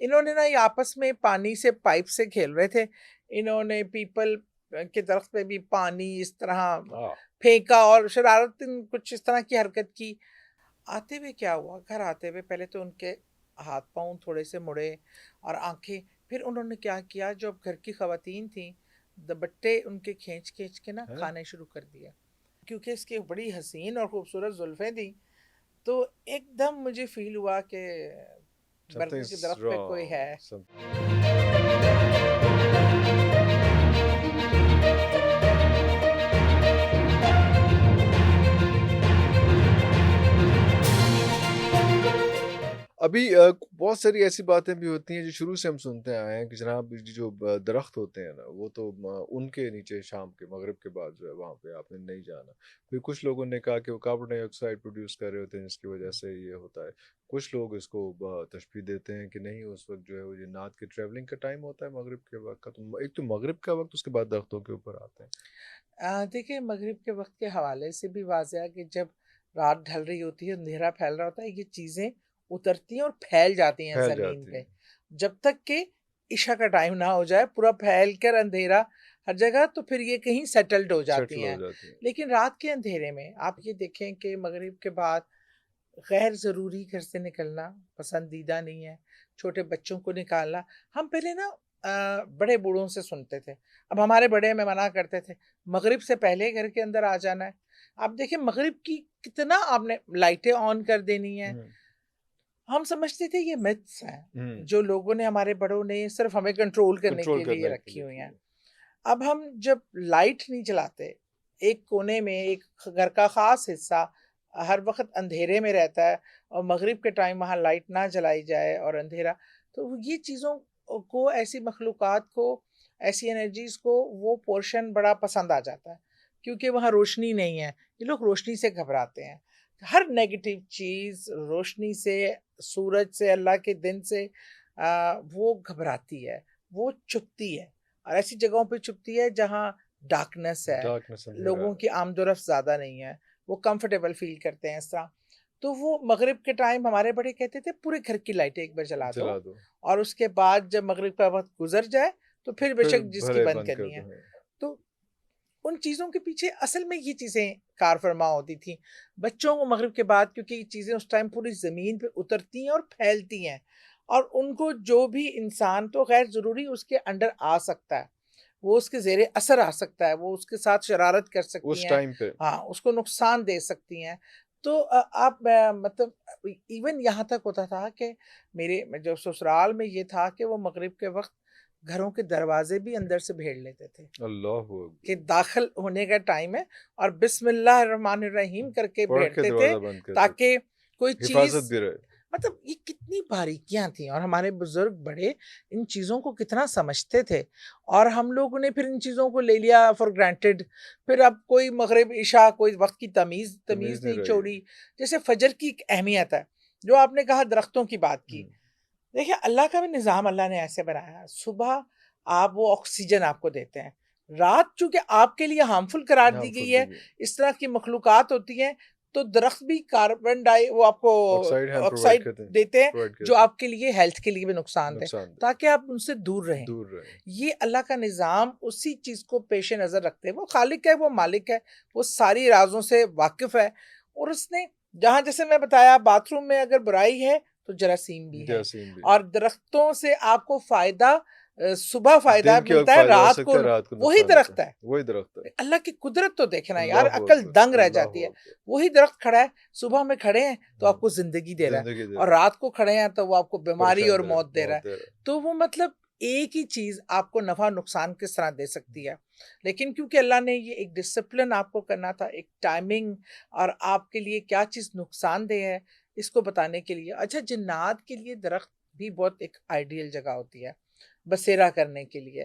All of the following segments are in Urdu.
انہوں نے نا یہ آپس میں پانی سے پائپ سے کھیل رہے تھے, انہوں نے پیپل کے درخت پہ بھی پانی اس طرح پھینکا اور شرارت کچھ اس طرح کی حرکت کی. آتے ہوئے کیا ہوا, گھر آتے ہوئے پہلے تو ان کے ہاتھ پاؤں تھوڑے سے مڑے اور آنکھیں, پھر انہوں نے کیا کیا, جو اب گھر کی خواتین تھیں دوپٹے ان کے کھینچ کھینچ کے نا کھانے شروع کر دیا, کیونکہ اس کی بڑی حسین اور خوبصورت زلفیں تھیں. تو ایک دم مجھے فیل ہوا کہ برگد کے درخت پہ کوئی ہے. ابھی بہت ساری ایسی باتیں بھی ہوتی ہیں جو شروع سے ہم سنتے آئے ہیں کہ جناب جو درخت ہوتے ہیں نا وہ تو ان کے نیچے شام کے مغرب کے بعد جو ہے وہاں پہ آپ نے نہیں جانا. پھر کچھ لوگوں نے کہا کہ وہ کاربن ڈائی آکسائڈ پروڈیوس کر رہے ہوتے ہیں جس کی وجہ سے یہ ہوتا ہے. کچھ لوگ اس کو تشبیہ دیتے ہیں کہ نہیں اس وقت جو ہے وہ جنات کے ٹریولنگ کا ٹائم ہوتا ہے مغرب کے وقت کا, تو ایک تو مغرب کا وقت اس کے بعد درختوں کے اوپر آتے ہیں. دیکھیں مغرب کے وقت کے حوالے سے بھی واضح ہے کہ جب رات ڈھل رہی ہوتی ہے, اندھیرا پھیل رہا ہوتا ہے, یہ چیزیں اترتی ہیں اور پھیل جاتی ہیں زمین پہ, جب تک کہ عشاء کا ٹائم نہ ہو جائے پورا پھیل کر اندھیرا ہر جگہ, تو پھر یہ کہیں سیٹلڈ ہو جاتی ہیں. لیکن رات کے اندھیرے میں آپ یہ دیکھیں کہ مغرب کے بعد غیر ضروری گھر سے نکلنا پسندیدہ نہیں ہے, چھوٹے بچوں کو نکالنا. ہم پہلے نا بڑے بوڑھوں سے سنتے تھے, اب ہمارے بڑے ہمیں منع کرتے تھے مغرب سے پہلے گھر کے اندر آ جانا ہے. آپ دیکھیں مغرب کی کتنا آپ نے لائٹیں آن کر دینی ہیں. ہم سمجھتے تھے یہ متس ہیں جو لوگوں نے ہمارے بڑوں نے صرف ہمیں کنٹرول کرنے کے لیے رکھی ہوئی ہیں. اب ہم جب لائٹ نہیں جلاتے, ایک کونے میں ایک گھر کا خاص حصہ ہر وقت اندھیرے میں رہتا ہے اور مغرب کے ٹائم وہاں لائٹ نہ جلائی جائے اور اندھیرا, تو یہ چیزوں کو, ایسی مخلوقات کو, ایسی انرجیز کو وہ پورشن بڑا پسند آ جاتا ہے, کیونکہ وہاں روشنی نہیں ہے. یہ لوگ روشنی سے گھبراتے ہیں, ہر نیگیٹو چیز روشنی سے, سورج سے, اللہ کے دن سے وہ گھبراتی ہے, وہ چھپتی ہے, اور ایسی جگہوں پہ چھپتی ہے جہاں ڈارکنیس ہے, لوگوں کی آمد و رفت زیادہ نہیں ہے, وہ کمفرٹیبل فیل کرتے ہیں اس طرح. تو وہ مغرب کے ٹائم ہمارے بڑے کہتے تھے پورے گھر کی لائٹیں ایک بار جلا دو, اور اس کے بعد جب مغرب کا وقت گزر جائے تو پھر بے شک جس کی بند کرنی ہے. تو ان چیزوں کے پیچھے اصل میں یہ چیزیں کار فرما ہوتی تھیں بچوں کو مغرب کے بعد, کیونکہ یہ چیزیں اس ٹائم پوری زمین پہ اترتی ہیں اور پھیلتی ہیں, اور ان کو جو بھی انسان تو غیر ضروری اس کے انڈر آ سکتا ہے, وہ اس کے زیر اثر آ سکتا ہے, وہ اس کے ساتھ شرارت کر سکتی ہیں, ہاں اس کو نقصان دے سکتی ہیں. تو آپ مطلب ایون یہاں تک ہوتا تھا کہ میرے جو سسرال میں یہ تھا کہ وہ مغرب کے وقت گھروں کے دروازے بھی اندر سے بھیڑ لیتے تھے, اللہ کہ داخل ہونے کا ٹائم ہے, اور بسم اللہ الرحمن الرحیم کر کے بھیڑتے تھے تاکہ کوئی چیز مطلب یہ کتنی باریکیاں تھیں, اور ہمارے بزرگ بڑے ان چیزوں کو کتنا سمجھتے تھے, اور ہم لوگوں نے پھر ان چیزوں کو لے لیا فار گرانٹیڈ. پھر اب کوئی مغرب عشاء کوئی وقت کی تمیز نہیں چھوڑی. جیسے فجر کی ایک اہمیت ہے, جو آپ نے کہا درختوں کی بات کی, دیکھیں اللہ کا بھی نظام اللہ نے ایسے بنایا, صبح آپ وہ آکسیجن آپ کو دیتے ہیں, رات چونکہ آپ کے لیے ہارمفل قرار دی گئی ہے, اس طرح کی مخلوقات ہوتی ہیں, تو درخت بھی کاربن ڈائی وہ آپ کو آکسائڈ دیتے ہیں جو آپ کے لیے ہیلتھ کے لیے بھی نقصان دہ, تاکہ آپ ان سے دور رہیں. یہ اللہ کا نظام اسی چیز کو پیش نظر رکھتے ہیں. وہ خالق ہے, وہ مالک ہے, وہ ساری رازوں سے واقف ہے, اور اس نے جہاں جیسے میں بتایا باتھ روم میں اگر برائی ہے تو جراثیم بھی ہے, اور درختوں سے آپ کو فائدہ صبح فائدہ ملتا ہے, رات کو وہی درخت ہے, اللہ کی قدرت تو دیکھنا یار, عقل دنگ رہ جاتی ہے. وہی درخت کھڑا ہے, صبح میں کھڑے ہیں تو آپ کو زندگی دے رہا ہے, اور رات کو کھڑے ہیں تو وہ آپ کو بیماری اور موت دے رہا ہے. تو وہ مطلب ایک ہی چیز آپ کو نفع نقصان کس طرح دے سکتی ہے. لیکن کیونکہ اللہ نے یہ ایک ڈسپلن آپ کو کرنا تھا, ایک ٹائمنگ, اور آپ کے لیے کیا چیز نقصان دہ ہے اس کو بتانے کے لیے. اچھا جنات کے لیے درخت بھی بہت ایک آئیڈیل جگہ ہوتی ہے بسیرا کرنے کے لیے,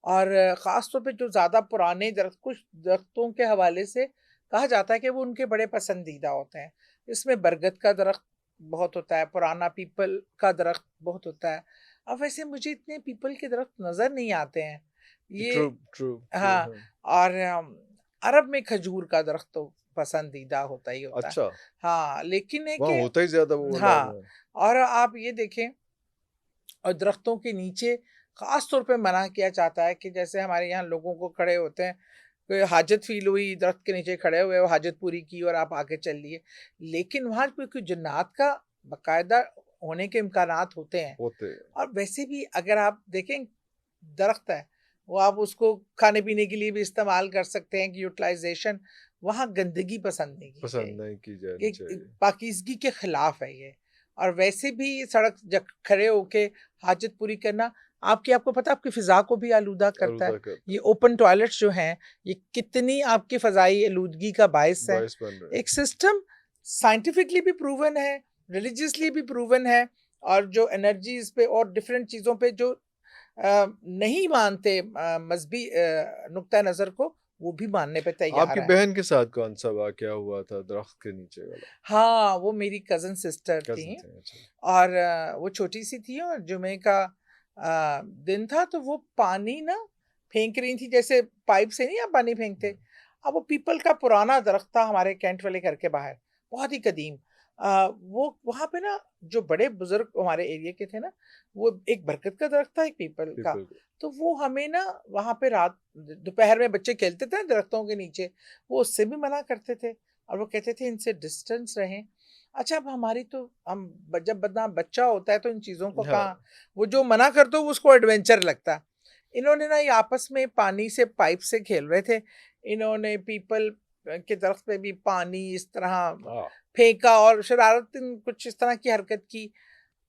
اور خاص طور پہ جو زیادہ پرانے درخت, کچھ درختوں کے حوالے سے کہا جاتا ہے کہ وہ ان کے بڑے پسندیدہ ہوتے ہیں. اس میں برگد کا درخت بہت ہوتا ہے, پرانا پیپل کا درخت بہت ہوتا ہے. اب ویسے مجھے اتنے پیپل کے درخت نظر نہیں آتے ہیں یہ, ہاں, اور عرب میں کھجور کا درخت تو پسندیدہ ہوتا ہی ہوتا ہے, ہاں, لیکن ہے کہ ہوتا ہی زیادہ, ہاں. اور آپ یہ دیکھیں اور درختوں کے نیچے خاص طور پہ منع کیا جاتا ہے کہ جیسے ہمارے یہاں لوگوں کو کھڑے ہوتے ہیں، کوئی حاجت فیل ہوئی درخت کے نیچے کھڑے ہوئے، وہ حاجت پوری کی اور آپ آگے چل لیے، لیکن وہاں پہ کوئی جنات کا باقاعدہ ہونے کے امکانات ہوتے ہیں. ہوتے اور ویسے بھی اگر آپ دیکھیں درخت ہے وہ آپ اس کو کھانے پینے کے لیے بھی استعمال کر سکتے ہیں کہ یوٹیلائزیشن، وہاں گندگی پسند نہیں کی پسند جائے نہیں کی جانی گی، چاہیے. پاکیزگی کے خلاف ہے یہ. اور ویسے بھی سڑک کھڑے ہو کے حاجت پوری کرنا آپ کو پتہ آپ کی فضا کو بھی آلودہ کرتا ہے. آلودہ کرتا یہ اوپن ٹوائلٹس جو ہیں یہ کتنی آپ کی فضائی آلودگی کا باعث ہے. باعث بن رہے ایک سسٹم سائنٹیفکلی بھی پروون ہے، ریلیجیسلی بھی پروون ہے، اور جو انرجیز پہ اور ڈفرینٹ چیزوں پہ جو نہیں مانتے مذہبی نقطہ نظر کو، وہ بھی ماننے پہ آپ تیار کی ہے. بہن کے ساتھ کون سا واقعہ ہوا تھا درخت کے نیچے والا؟ ہاں وہ میری کزن سسٹر کزن تھیں، تھے. اچھا. اور وہ چھوٹی سی تھی اور جمعے کا دن تھا تو وہ پانی نا پھینک رہی تھی، جیسے پائپ سے نہیں آپ پانی پھینکتے. اب وہ پیپل کا پرانا درخت تھا ہمارے کینٹ والے گھر کے باہر، بہت ہی قدیم. وہ وہاں پہ نا جو بڑے بزرگ ہمارے ایریا کے تھے نا، وہ ایک برکت کا درخت تھا ایک پیپل کا. تو وہ ہمیں نا وہاں پہ رات دوپہر میں بچے کھیلتے تھے درختوں کے نیچے، وہ اس سے بھی منع کرتے تھے اور وہ کہتے تھے ان سے ڈسٹنس رہیں. اچھا اب ہماری تو ہم جب بچہ ہوتا ہے تو ان چیزوں کو کہاں، وہ جو منع کر دو اس کو ایڈونچر لگتا. انہوں نے نا یہ آپس میں پانی سے پائپ سے کھیل رہے تھے، انہوں نے پیپل کے درخت پہ بھی پانی اس طرح پھینکا اور شرارت کچھ اس طرح کی حرکت کی.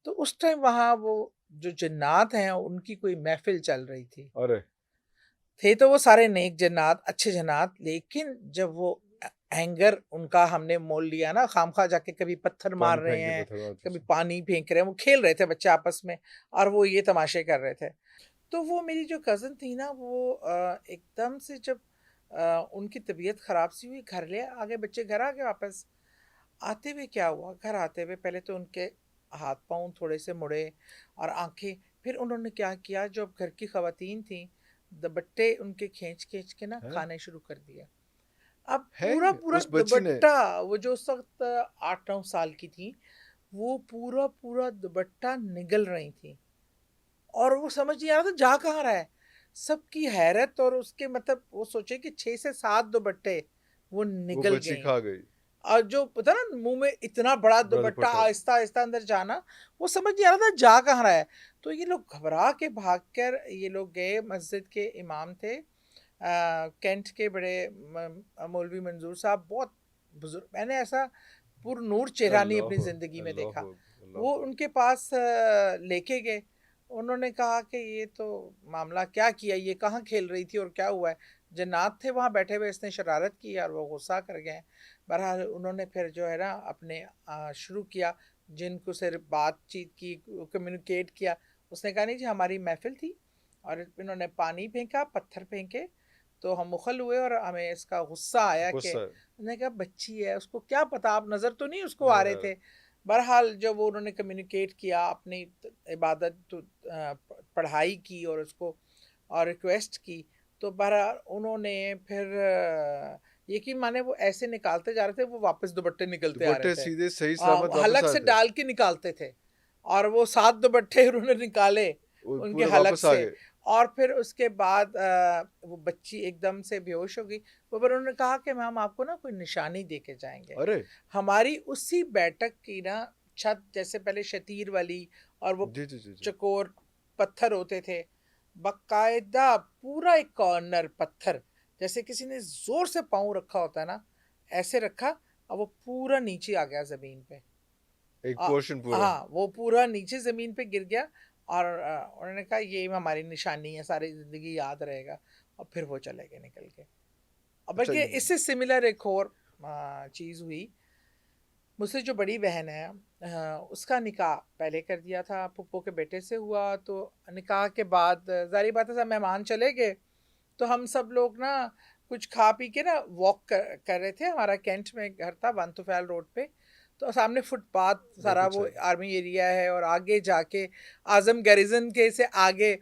تو اس ٹائم وہاں وہ جو جنات ہیں ان کی کوئی محفل چل رہی تھی. تھے تو وہ سارے نیک جنات، اچھے جنات، لیکن جب وہ اینگر ان کا ہم نے مول لیا نا، خام خواہ جا کے کبھی پتھر مار رہے ہیں کبھی پانی پھینک رہے ہیں، وہ کھیل رہے تھے بچے آپس میں اور وہ یہ تماشے کر رہے تھے. تو وہ میری جو کزن تھی نا، وہ ایک دم سے جب ان کی طبیعت خراب سی ہوئی، گھر لے آگے، بچے گھر آگے. واپس آتے ہوئے کیا ہوا، گھر آتے ہوئے پہلے تو ان کے ہاتھ پاؤں تھوڑے سے مڑے اور آنکھیں، پھر انہوں نے کیا کیا، جو اب گھر کی خواتین تھیں دوپٹے ان کے کھینچ کے نا کھانے شروع کر دیا. اب پورا دوپٹہ، وہ جو اس وقت 8-9 سال کی تھی، وہ پورا دوپٹہ نگل رہی تھی اور وہ سمجھ نہیں آ رہا تھا جا کہاں رہا ہے. سب کی حیرت، اور اس کے مطلب وہ سوچے کہ 6 سے 7 دوپٹے وہ نگل گئے. اور جو پتا نا منہ میں اتنا بڑا دوپٹہ آہستہ آہستہ اندر جانا، وہ سمجھ نہیں آ رہا تھا جا کہاں رہا ہے. تو یہ لوگ گھبرا کے بھاگ کر یہ لوگ گئے. مسجد کے امام تھے کینٹ کے بڑے مولوی منظور صاحب، بہت بزرگ، میں نے ایسا پر نور چہرہ نہیں اپنی زندگی میں دیکھا. وہ ان کے پاس لے کے گئے. انہوں نے کہا کہ یہ تو معاملہ کیا کیا، یہ کہاں کھیل رہی تھی اور کیا ہوا ہے. جنات تھے وہاں بیٹھے ہوئے، اس نے شرارت کی اور وہ غصہ کر گئے. بہرحال انہوں نے پھر جو ہے نا اپنے شروع کیا، جن کو صرف بات چیت کی، کمیونیکیٹ کیا. اس نے کہا نہیں جی ہماری محفل تھی اور انہوں نے پانی پھینکا، پتھر پھینکے، تو ہم مخل ہوئے اور ہمیں اس کا غصہ آیا کہ انہوں نے کہا بچی ہے، اس کو کیا پتا، آپ نظر تو نہیں اس کو آ رہے تھے. بہرحال جب انہوں نے کمیونیکیٹ کیا، اپنی عبادت پڑھائی کی اور اس کو اور ریکویسٹ کی، تو بہرحال انہوں نے پھر یقین مانے وہ ایسے نکالتے جا رہے تھے، وہ واپس دوپٹے نکلتے آ رہے تھے، سیدھے صحیح سلامت حلق سے ڈال کے نکالتے تھے. اور وہ 7 دوپٹے انہوں نے نکالے ان کے حلق سے. اور پھر اس کے بعد وہ بچی ایک دم سے بے ہوش ہو گئی. وہ پھر انہوں نے کہا کہ ہم آپ کو نا کوئی نشانی دے کے جائیں گے. ہماری اسی بیٹھک کی نا چھت جیسے پہلے شتیر والی اور وہ چکور پتھر ہوتے تھے، باقاعدہ پورا ایک کارنر پتھر، جیسے کسی نے زور سے پاؤں رکھا ہوتا ہے نا، ایسے رکھا اور وہ پورا نیچے آ گیا زمین پہ. ایک پورشن پورا، ہاں وہ پورا نیچے زمین پہ گر گیا. اور انہوں نے کہا یہ ہماری نشانی ہے، ساری زندگی یاد رہے گا. اور پھر وہ چلے گئے نکل کے. بلکہ اس سے سملر ایک اور چیز ہوئی. مجھ سے جو بڑی بہن ہے اس کا نکاح پہلے کر دیا تھا، پھپھو کے بیٹے سے ہوا. تو نکاح کے بعد ظاہری بات ہے سب مہمان چلے گئے، تو ہم سب لوگ نا کچھ کھا پی کے نا واک کر رہے تھے. ہمارا کینٹ میں گھر تھا ون توفیل روڈ پہ، تو سامنے فٹ پاتھ سارا وہ آرمی ایریا ہے، اور آگے جا کے اعظم گیریزن کے سے آگے